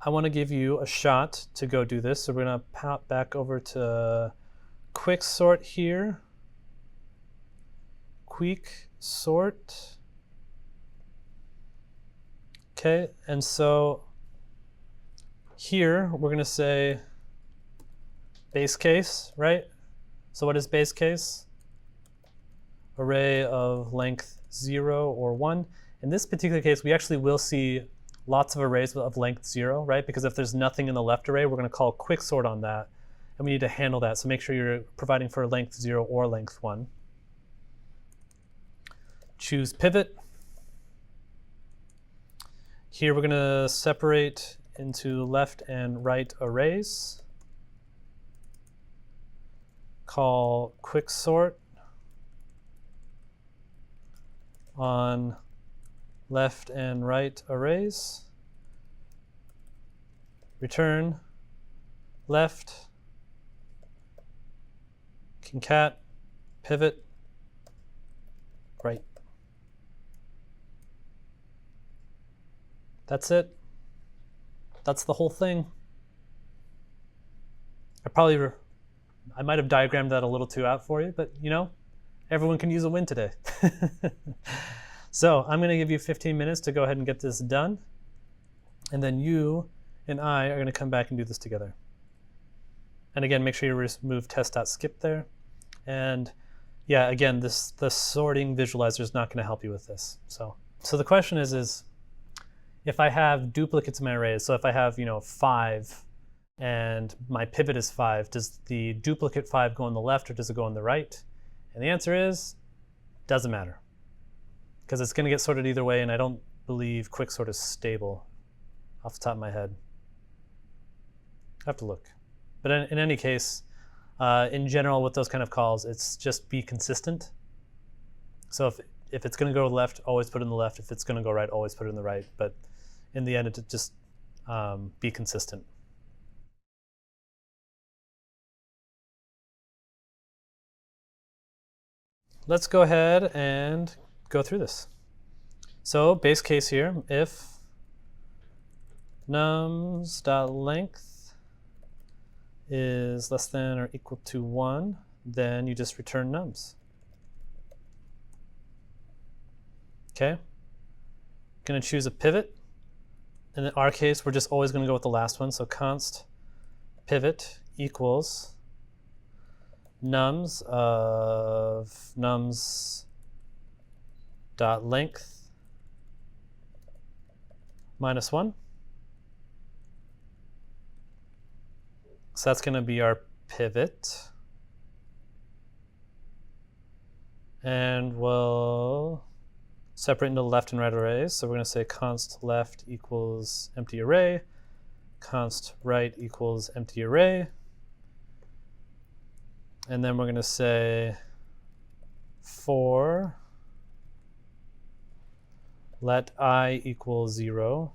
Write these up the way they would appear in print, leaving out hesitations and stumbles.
I want to give you a shot to go do this. So we're going to pop back over to quick sort here. Quick sort. Okay, and so here we're going to say base case, right? So what is base case? Array of length 0 or 1. In this particular case, we actually will see lots of arrays of length 0, right? Because if there's nothing in the left array, we're going to call quicksort on that. And we need to handle that. So make sure you're providing for length 0 or length 1. Choose pivot. Here we're going to separate into left and right arrays. Call quicksort on left and right arrays. Return left, concat, pivot, right. That's it. That's the whole thing. I might have diagrammed that a little too out for you, but you know, everyone can use a win today. So I'm going to give you 15 minutes to go ahead and get this done. And then you and I are going to come back and do this together. And again, make sure you remove test.skip there. And yeah, again, the sorting visualizer is not going to help you with this. So the question is if I have duplicates in my arrays, so if I have 5 and my pivot is 5, does the duplicate 5 go on the left or does it go on the right? And the answer is, doesn't matter. Because it's going to get sorted either way, and I don't believe quicksort is stable off the top of my head. I have to look. But in any case, in general with those kind of calls, it's just be consistent. So if it's going to go left, always put it in the left. If it's going to go right, always put it in the right. But in the end, it just be consistent. Let's go ahead and go through this. So base case here, if nums.length is less than or equal to 1, then you just return nums. Okay, going to choose a pivot. In our case, we're just always going to go with the last one. So const pivot equals nums of nums.length minus 1. So that's going to be our pivot. And we'll separate into left and right arrays. So we're going to say const left equals empty array, const right equals empty array. And then we're going to say for let I equal 0,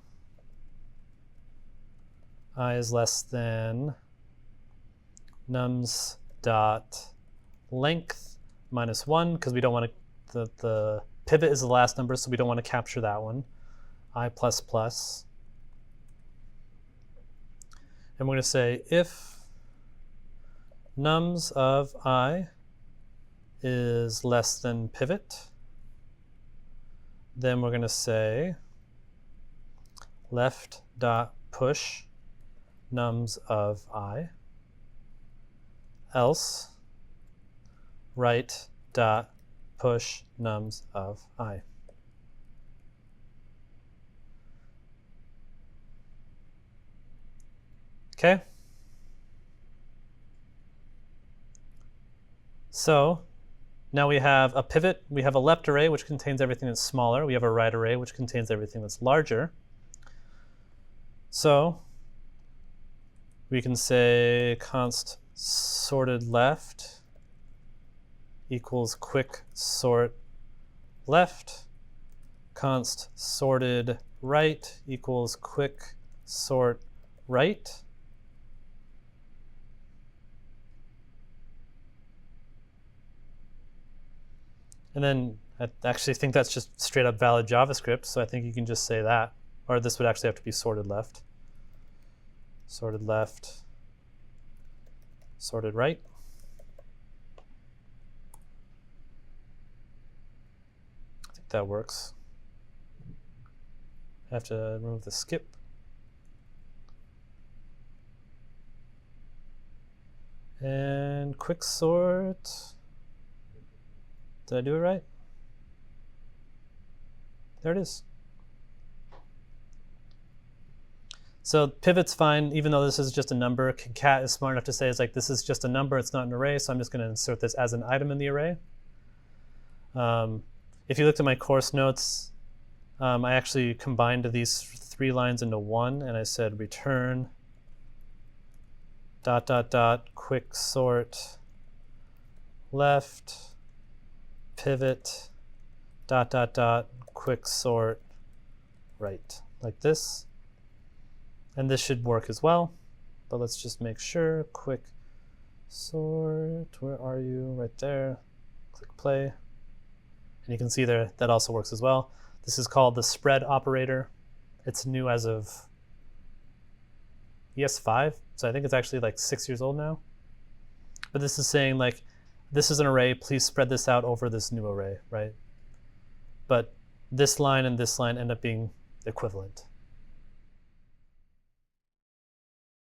I is less than nums dot length minus 1, because we don't want to, the pivot is the last number, so we don't want to capture that one, I plus plus. And we're going to say if nums of I is less than pivot, then we're going to say left dot push nums of I, else right dot push nums of I. Okay. So now we have a pivot. We have a left array, which contains everything that's smaller. We have a right array, which contains everything that's larger. So we can say const sorted left equals quick sort left. Const sorted right equals quick sort right. And then I actually think that's just straight up valid JavaScript, so I think you can just say that. Or this would actually have to be sorted left. sorted left, sorted right. I think that works. I have to remove the skip. And quick sort. Did I do it right? There it is. So pivot's fine, even though this is just a number. Cat is smart enough to say, it's like, this is just a number, it's not an array, so I'm just going to insert this as an item in the array. If you looked at my course notes, I actually combined these 3 lines into one, and I said return ... quick sort left pivot ... quick sort right, like this. And this should work as well, but let's just make sure. Quick sort, where are you? Right there. Click play. And you can see there that also works as well. This is called the spread operator. It's new as of ES5, so I think it's actually like 6 years old now. But this is saying, like, this is an array, please spread this out over this new array, right? But this line and this line end up being equivalent.